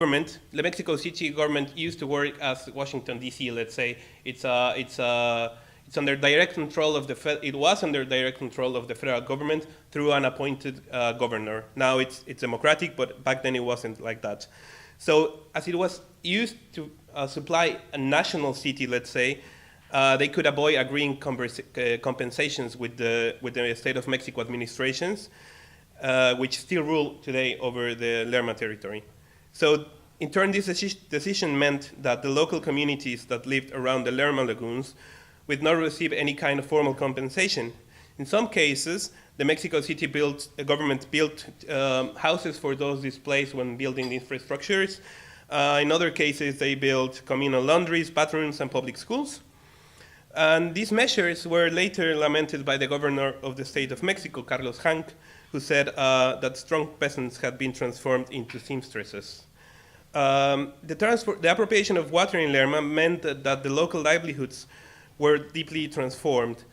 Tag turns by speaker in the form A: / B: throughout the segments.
A: government, the Mexico City government used to work as Washington D.C. Let's say it's under direct control of it was under direct control of the federal government through an appointed governor. Now it's democratic, but back then it wasn't like that. So as it was used to supply a national city, let's say, they could avoid agreeing compensations with the State of Mexico administrations, which still rule today over the Lerma territory. So in turn, this decision meant that the local communities that lived around the Lerma lagoons would not receive any kind of formal compensation. In some cases, the Mexico City government built houses for those displaced when building the infrastructures. In other cases, they built communal laundries, bathrooms, and public schools. And these measures were later lamented by the governor of the state of Mexico, Carlos Hank, who said that strong peasants had been transformed into seamstresses. The appropriation of water in Lerma meant that the local livelihoods were deeply transformed.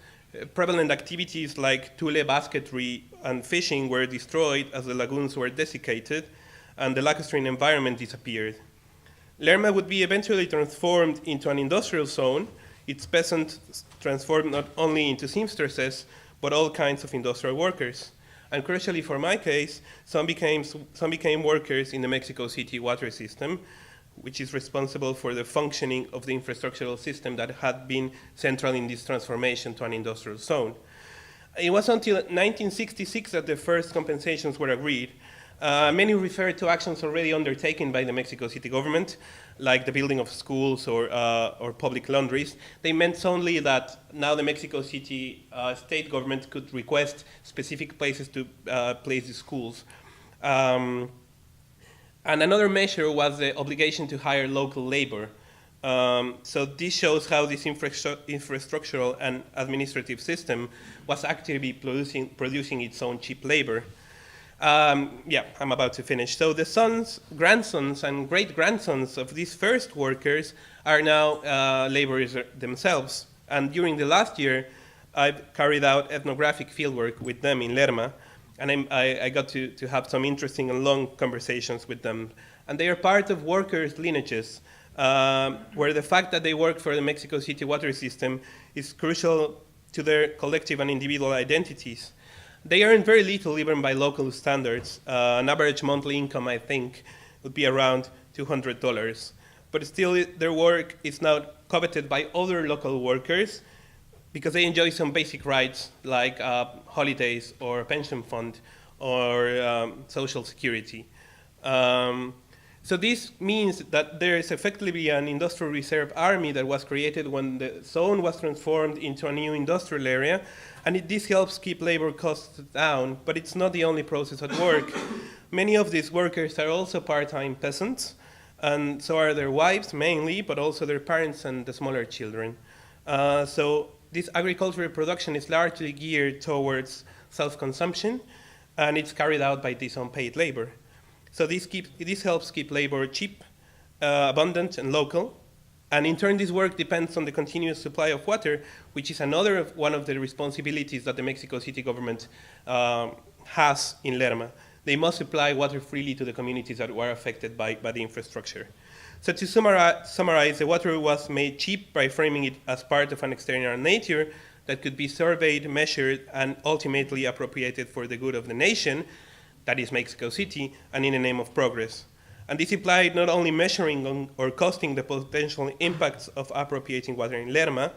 A: Prevalent activities like tule basketry and fishing were destroyed as the lagoons were desiccated and the lacustrine environment disappeared. Lerma would be eventually transformed into an industrial zone, its peasants transformed not only into seamstresses, but all kinds of industrial workers. And crucially for my case, some became workers in the Mexico City water system, which is responsible for the functioning of the infrastructural system that had been central in this transformation to an industrial zone. It was until 1966 that the first compensations were agreed. Many refer to actions already undertaken by the Mexico City government, like the building of schools or public laundries. They meant only that now the Mexico City state government could request specific places to place the schools. And another measure was the obligation to hire local labor. So this shows how this infrastructural and administrative system was actively producing its own cheap labor. Yeah, I'm about to finish. So the sons, grandsons, and great-grandsons of these first workers are now laborers themselves. And during the last year, I've carried out ethnographic fieldwork with them in Lerma, and I got to have some interesting and long conversations with them. And they are part of workers' lineages, where the fact that they work for the Mexico City water system is crucial to their collective and individual identities. They earn very little, even by local standards. An average monthly income, I think, would be around $200. But still, their work is now coveted by other local workers because they enjoy some basic rights like holidays or a pension fund or social security. So this means that there is effectively an industrial reserve army that was created when the zone was transformed into a new industrial area, and this helps keep labor costs down, but it's not the only process at work. Many of these workers are also part-time peasants, and so are their wives mainly, but also their parents and the smaller children. So this agricultural production is largely geared towards self-consumption, and it's carried out by this unpaid labor. So this helps keep labor cheap, abundant, and local. And in turn, this work depends on the continuous supply of water, which is another one of the responsibilities that the Mexico City government has in Lerma. They must supply water freely to the communities that were affected by the infrastructure. So to summarize, the water was made cheap by framing it as part of an external nature that could be surveyed, measured, and ultimately appropriated for the good of the nation, that is Mexico City, and in the name of progress. And this implied not only measuring or costing the potential impacts of appropriating water in Lerma,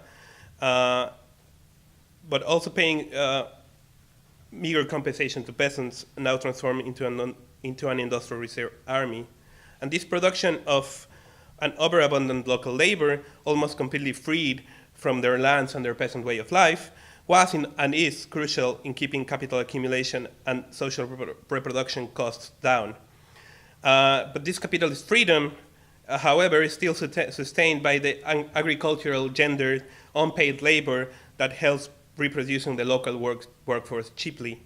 A: but also paying meager compensation to peasants, now transformed into an industrial reserve army. And this production of an overabundant local labor, almost completely freed from their lands and their peasant way of life, was and is crucial in keeping capital accumulation and social reproduction costs down. But this capitalist freedom, however, is still sustained by the agricultural, gendered, unpaid labor that helps reproducing the local workforce cheaply.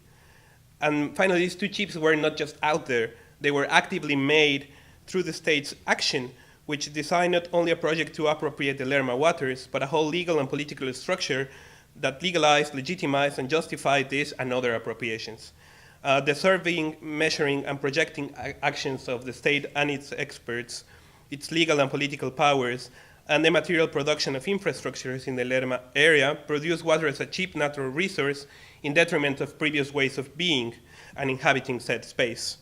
A: And finally, these two chips were not just out there, they were actively made through the state's action, which designed not only a project to appropriate the Lerma waters, but a whole legal and political structure that legalized, legitimized, and justified this and other appropriations. the surveying, measuring, and projecting actions of the state and its experts, its legal and political powers, and the material production of infrastructures in the Lerma area produce water as a cheap natural resource in detriment of previous ways of being and inhabiting said space.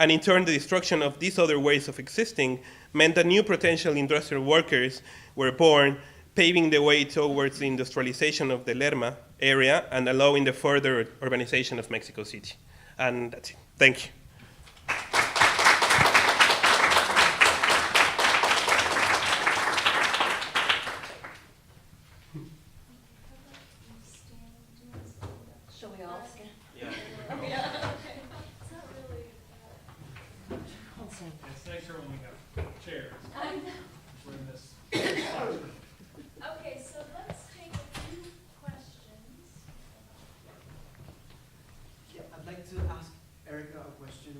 A: And in turn, the destruction of these other ways of existing meant that new potential industrial workers were born, paving the way towards the industrialization of the Lerma area and allowing the further urbanization of Mexico City. And that's it. Thank you.
B: Shall we all stand?
A: Yeah.
C: It's not really.
D: It's nicer when we have chairs.
C: I know.
D: We're in this classroom.
C: Okay, so let's take a few questions.
E: Yeah, I'd like to ask Erica a question.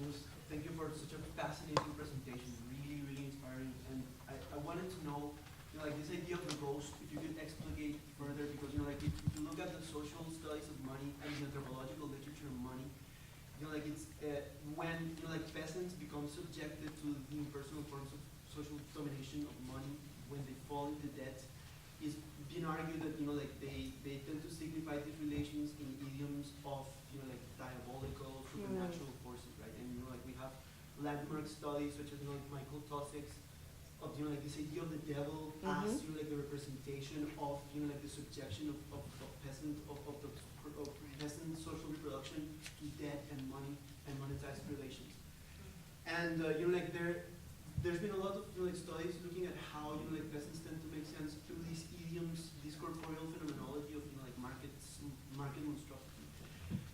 E: Thank you for such a fascinating presentation, really, really inspiring. And I wanted to know, like this idea of the ghost, if you could explicate further, because like if you look at the social studies of money and the anthropological literature of money, like it's when like peasants become subjected to the impersonal forms of social domination of money, when they fall into debt, it's been argued that like they tend to signify these relations in idioms of like diabolical supernatural forces, right? And like we have landmark studies such as like Michael Tosek's of like this idea of the devil as like the representation of like the subjection of peasant of peasant social reproduction to debt and money and monetized relations. And like there's been a lot of like studies looking at how like peasants tend to make sense through these idioms, this corporeal phenomenology of like market monstrosity.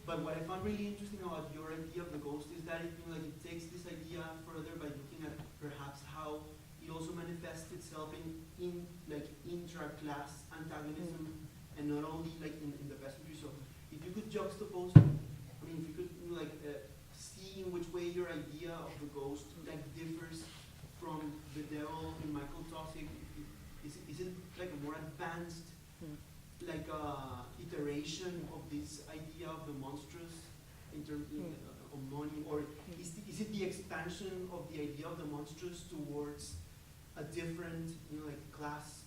E: But what I found really interesting about your idea of the ghost is that it like it takes this idea further by looking at perhaps how it also manifests itself in like intra-class antagonism and not only like in the peasantry. So if you could juxtapose, I mean, if you could like see in which way your idea of the ghost like differs from the devil in Michael Tosig, is it like a more advanced like iteration of this idea of the monstrous in terms of money, or is it the expansion of the idea of the monstrous towards a different like class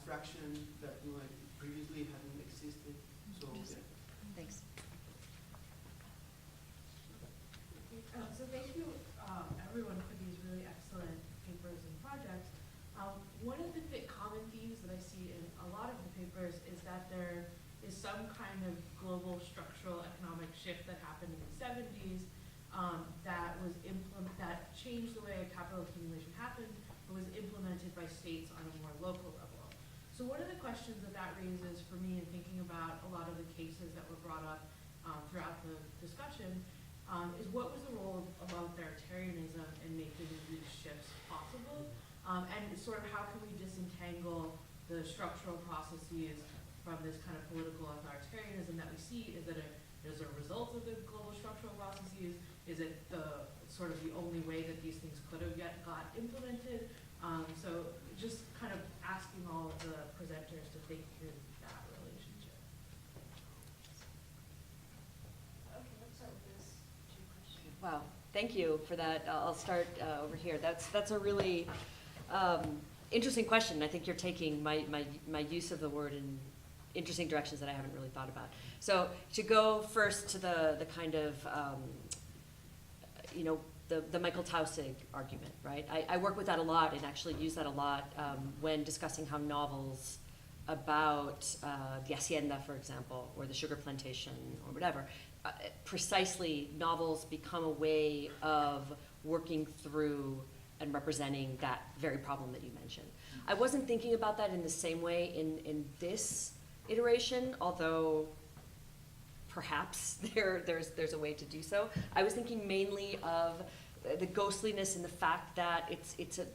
E: fraction that like previously hadn't existed? So yeah.
B: Thanks.
F: So thank you, everyone, for these really excellent papers and projects. One of the common themes that I see in a lot of the papers is that there is some kind of global structural economic shift that happened in the 70s that changed the way capital accumulation happened, but was implemented by states on a more local level. So one of the questions that raises for me in thinking about a lot of the cases that were brought up throughout the discussion is what was the role of authoritarianism in making these shifts possible? And sort of how can we disentangle the structural processes from this kind of political authoritarianism that we see? Is it as a result of the global structural processes? Is it the sort of the only way that these things could have yet got implemented? So just kind of asking all of the presenters to think through that relationship.
C: Okay, let's start with this two questions.
B: Wow, thank you for that. I'll start over here. That's a really interesting question. I think you're taking my use of the word in interesting directions that I haven't really thought about. So to go first to the kind of, the Michael Tausig argument, right? I work with that a lot and actually use that a lot when discussing how novels about the hacienda, for example, or the sugar plantation or whatever, precisely novels become a way of working through and representing that very problem that you mentioned. I wasn't thinking about that in the same way in this iteration, although perhaps there's a way to do so. I was thinking mainly of the ghostliness in the fact that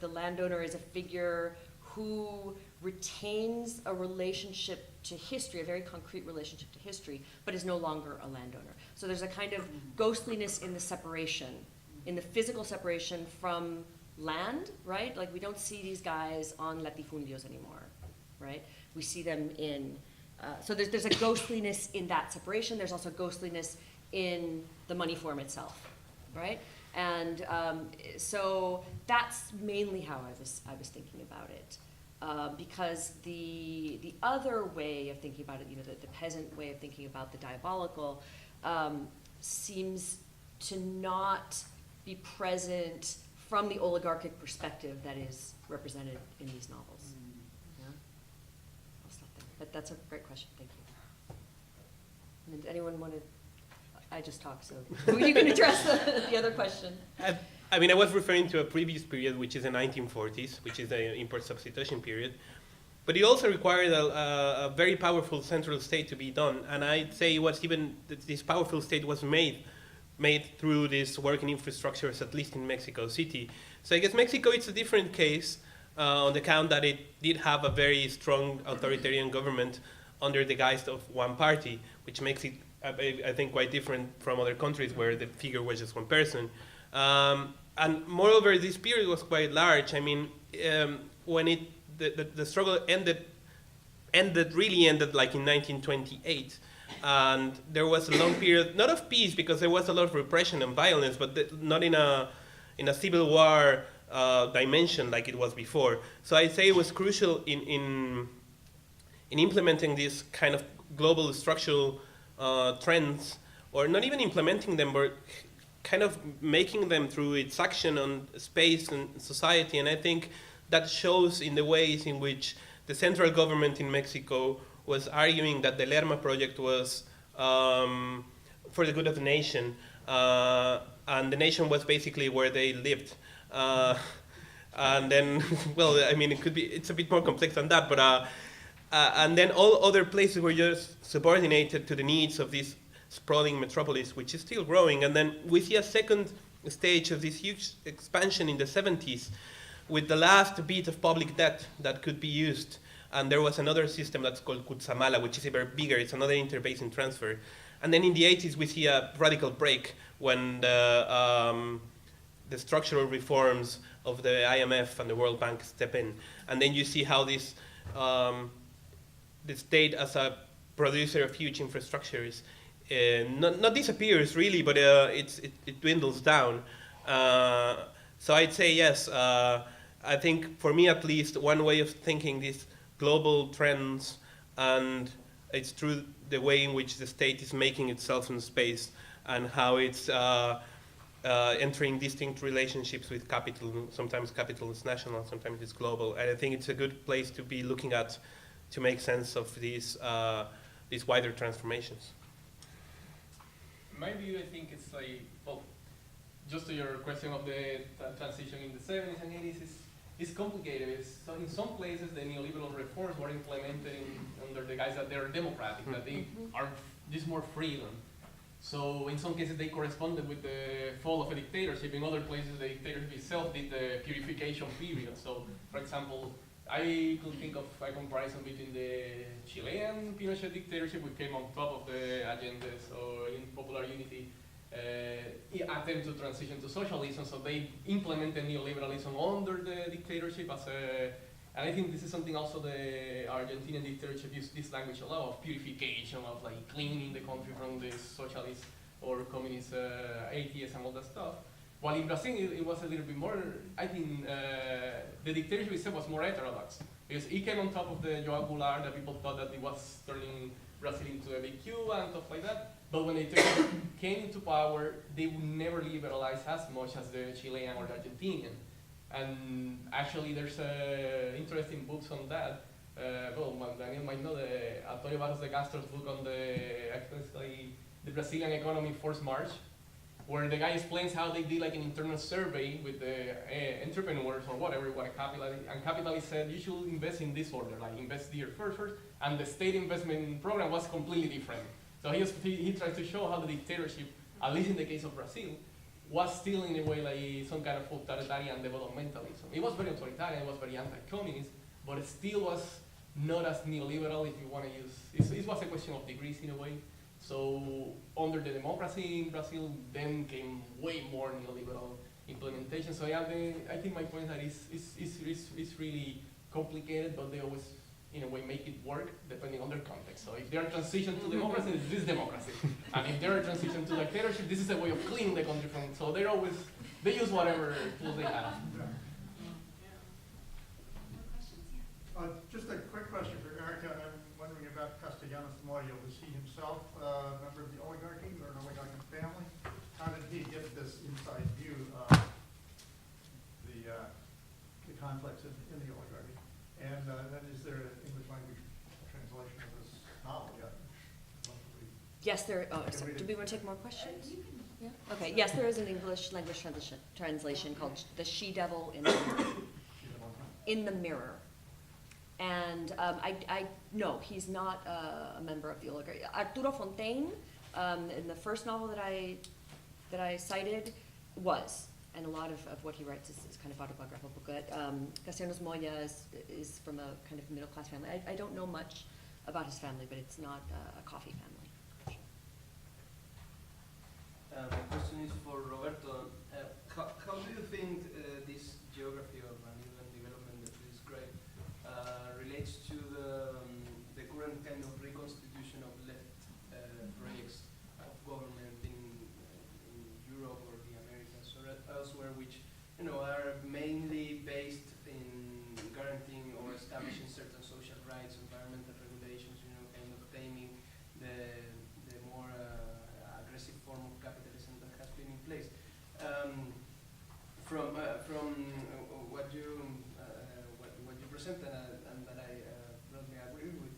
B: the landowner is a figure who retains a relationship to history, a very concrete relationship to history, but is no longer a landowner. So there's a kind of ghostliness in the separation, in the physical separation from land, right? Like we don't see these guys on latifundios anymore, right? We see them in, so there's a ghostliness in that separation. There's also ghostliness in the money form itself, right? And so that's mainly how I was thinking about it. Because the other way of thinking about it, you know, the peasant way of thinking about the diabolical, seems to not be present from the oligarchic perspective that is represented in these novels. Yeah? I'll stop there. But that's a great question. Thank you. And anyone want to? I just talked, so you can address the other question.
A: I mean, I was referring to a previous period, which is the 1940s, which is the import substitution period. But it also required a very powerful central state to be done. And I'd say it was even, this powerful state was made through these working infrastructures, at least in Mexico City. So I guess Mexico, it's a different case on the account that it did have a very strong authoritarian government under the guise of one party, which makes it, I think, quite different from other countries where the figure was just one person. And moreover, this period was quite large. I mean, when the struggle really ended like in 1928. And there was a long period, not of peace, because there was a lot of repression and violence, but not in a civil war dimension like it was before. So I'd say it was crucial in implementing these kind of global structural trends, or not even implementing them, but kind of making them through its action on space and society. And I think that shows in the ways in which the central government in Mexico was arguing that the Lerma project was for the good of the nation, and the nation was basically where they lived. And then, well, I mean, it's a bit more complex than that, but and then all other places were just subordinated to the needs of this sprawling metropolis, which is still growing. And then we see a second stage of this huge expansion in the 70s with the last bit of public debt that could be used. And there was another system that's called Kutsamala, which is even bigger. It's another interbasin transfer. And then in the 80s, we see a radical break when the structural reforms of the IMF and the World Bank step in. And then you see how this the state as a producer of huge infrastructures not disappears really, but it dwindles down. So I'd say yes. I think for me at least, one way of thinking these global trends, and it's through the way in which the state is making itself in space and how it's entering distinct relationships with capital. Sometimes capital is national, sometimes it's global. And I think it's a good place to be looking at to make sense of these wider transformations.
G: My view, I think it's like, well, just to your question of the transition in the 70s and 80s, is complicated. So in some places, the neoliberal reforms were implemented under the guise that they're democratic, that they are just more freedom. So in some cases, they corresponded with the fall of a dictatorship. In other places, the dictatorship itself did the purification period. So, for example, I could think of a comparison between the Chilean Pinochet dictatorship, which came on top of the agenda, so in Popular Unity, attempt to transition to socialism. So they implemented neoliberalism under the dictatorship as a, and I think this is something also the Argentinian dictatorship used this language a lot of purification, of like cleaning the country from the socialist or communist atheists and all that stuff. While in Brazil, it was a little bit more, I think the dictatorship itself was more heterodox. Because it came on top of the João Goulart, that people thought that it was turning Brazil into a big Cuba and stuff like that. But when they came into power, they would never liberalize as much as the Chilean or the Argentinian. And actually, there's interesting books on that. Well, Daniel might know the Antonio Barros de Castro's book on the Brazilian economy forced march, where the guy explains how they did like an internal survey with the entrepreneurs or whatever, and capitalists said you should invest in this order, like invest here first, and the state investment program was completely different. So he tries to show how the dictatorship, at least in the case of Brazil, was still in a way like some kind of authoritarian developmentalism. It was very authoritarian, it was very anti-communist, but it still was not as neoliberal, if you want to use, it was a question of degrees in a way. So under the democracy in Brazil, then came way more neoliberal implementation. So yeah, I think my point is that it's really complicated, but they always in a way, make it work depending on their context. So if they are transition to democracy, this is democracy. And if they are transition to dictatorship, this is a way of cleaning the country from it. So they use whatever tools they have.
H: Just a quick question for Erica. I'm wondering about Castellanos Moya. Was he himself a member of the oligarchy or an oligarchic family? How did he get this inside view of the conflicts in the oligarchy? And then is there an English language translation of this novel yet?
B: Yes, sorry, do we want to take more questions? Yeah. Okay, yes, there is an English language translation called The She-Devil in the Mirror. And no, he's not a member of the oligarchy. Arturo Fontaine, in the first novel that I cited, was, and a lot of what he writes is kind of autobiographical. But Castellanos Moya is from a kind of middle class family. I don't know much about his family, but it's not a coffee family.
E: My question is for Roberto. How do you think this geography of uneven development that you described relates to the current kind of reconstitution of left projects of government in Europe or the Americas or elsewhere, which are mainly based in guaranteeing or establishing certain social rights, environmental regulations, kind of taming the more aggressive form of capitalism that has been in place. From what you presented and that I broadly agree with,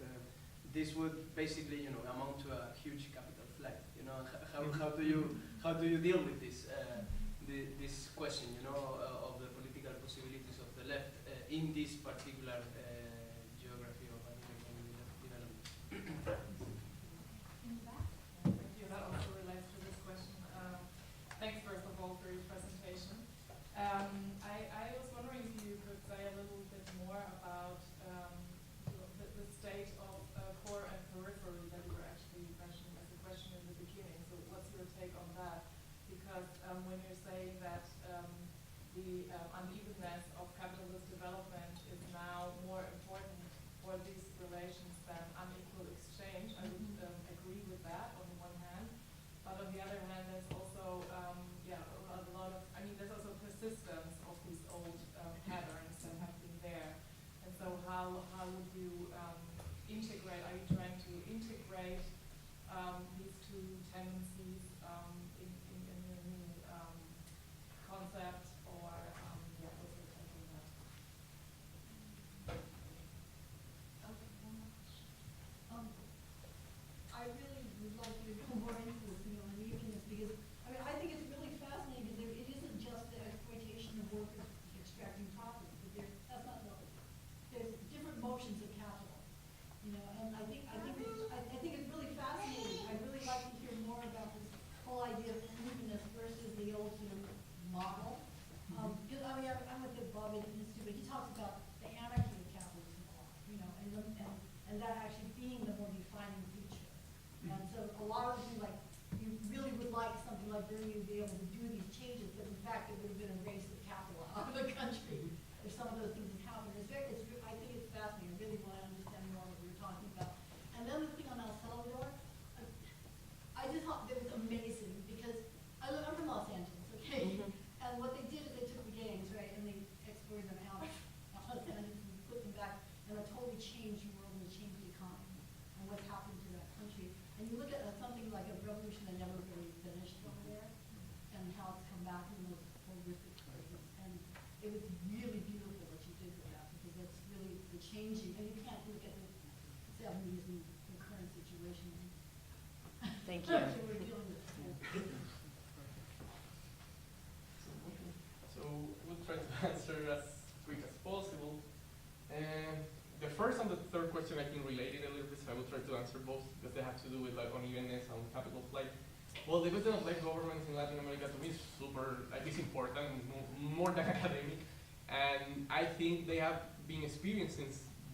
E: this would basically amount to a huge capital flight. How do you deal with this this question of the political possibilities of the left in this particular geography of uneven development?
I: Thank you. That also relates to this question. Thanks, first of all, for your presentation. I was wondering if you could say a little bit more about the state of core and periphery that you were actually mentioning as a question in the beginning. So what's your take on that? Because when you're saying that the unevenness of capitalist development is now more important for these relations than unequal exchange, I would agree with that on the one hand. But on the other hand, there's also a lot of, there's also persistence of these old patterns that have been there. And so how would you integrate, are you trying to integrate these two tendencies in a new concept, or what's your take on that?
C: I really would like you to go more into this, unevenness, because, I think it's really fascinating, because it isn't just the exploitation of workers extracting profits, but that's not the, there's different motions of capital, and I think it's really fascinating. I'd really like to hear more about this whole idea of unevenness versus the old model. Because I'm with the Bob Edmonds too, but he talks about the anarchy of capitalism a lot, and that actually being the more defining feature. And so a lot of you you really would like something like Bernie to be able to do these changes, but in fact it would have been a race of capital out of the country if some of those things had happened. I think it's fascinating. I really want to understand more what we were talking about. And then the thing on El Salvador, I just thought that was amazing, because I'm from Los Angeles, okay? And what they did is they took the gangs, right, and they exported them out of Los Angeles and put them back, and it totally changed the world and changed the economy and what happened to that country. And you look at something like a revolution that never really finished over there, and how it's come back in those horrific places. And it was really beautiful what you did with that, because that's really the changing. And you can't look at the 70s and the current situation.
B: Thank you.
C: So we're dealing with.
G: So we'll try to answer as quick as possible. The first and the third question I think related a little bit, so I will try to answer both because they have to do with unevenness and capital flight. Well, the question of left governments in Latin America to me is is important, more than academic, and I think they have been experiencing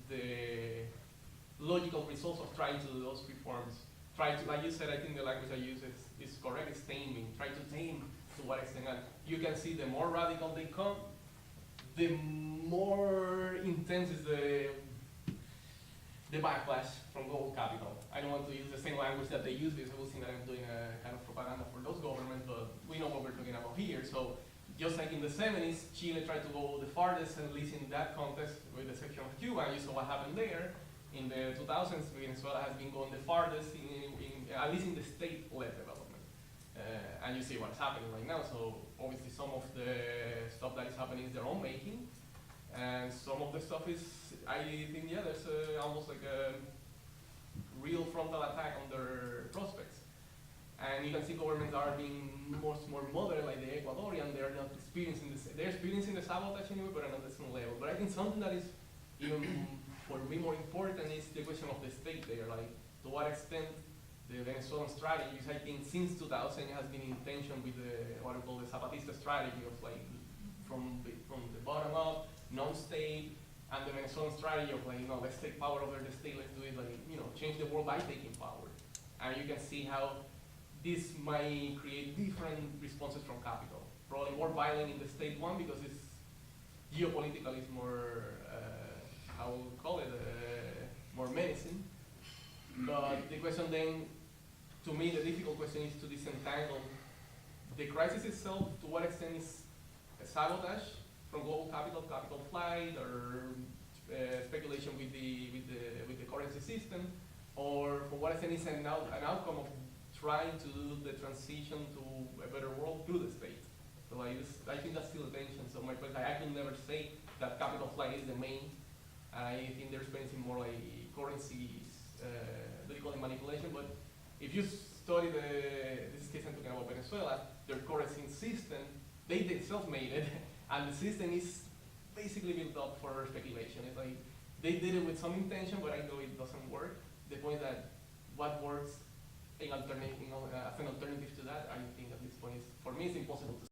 G: the logical results of trying to do those reforms. Try to, like you said, I think the language I use is correct, it's taming. Try to tame to what extent. And you can see the more radical they come, the more intense is the backlash from global capital. I don't want to use the same language that they use because I will think that I'm doing a kind of propaganda for those governments, but we know what we're talking about here. So just like in the 70s, Chile tried to go the farthest, at least in that context, with the section of Cuba, and you saw what happened there. In the 2000s, Venezuela has been going the farthest, at least in the state-led development. And you see what's happening right now. So obviously some of the stuff that is happening is their own making. And some of the stuff is, I think, yeah, there's almost like a real frontal attack on their prospects. And you can see governments are being more moderate, like the Ecuadorian. They're not experiencing this. They're experiencing the sabotage anyway, but at a different level. But I think something that is even for me more important is the question of the state there. Like, to what extent the Venezuelan strategy, I think since 2000 has been in tension with the what we call the Zapatista strategy of like from the bottom up, non-state, and the Venezuelan strategy of like, let's take power over the state, let's do it like, change the world by taking power. And you can see how this might create different responses from capital. Probably more violent in the state one because it's geopolitically it's more, I will call it, more menacing. But the question then, to me, the difficult question is to disentangle the crisis itself, to what extent is a sabotage from global capital flight, or speculation with the currency system, or for what extent is an outcome of trying to do the transition to a better world through the state. So like this, I think that's still a tension. So my point, I can never say that capital flight is the main. I think they're experiencing more like currencies, political manipulation. But if you study this case I'm talking about Venezuela, their currency system, they themselves made it, and the system is basically built up for speculation. It's like they did it with some intention, but I know it doesn't work. The point that what works as an alternative to that, I think at this point is, for me, it's impossible to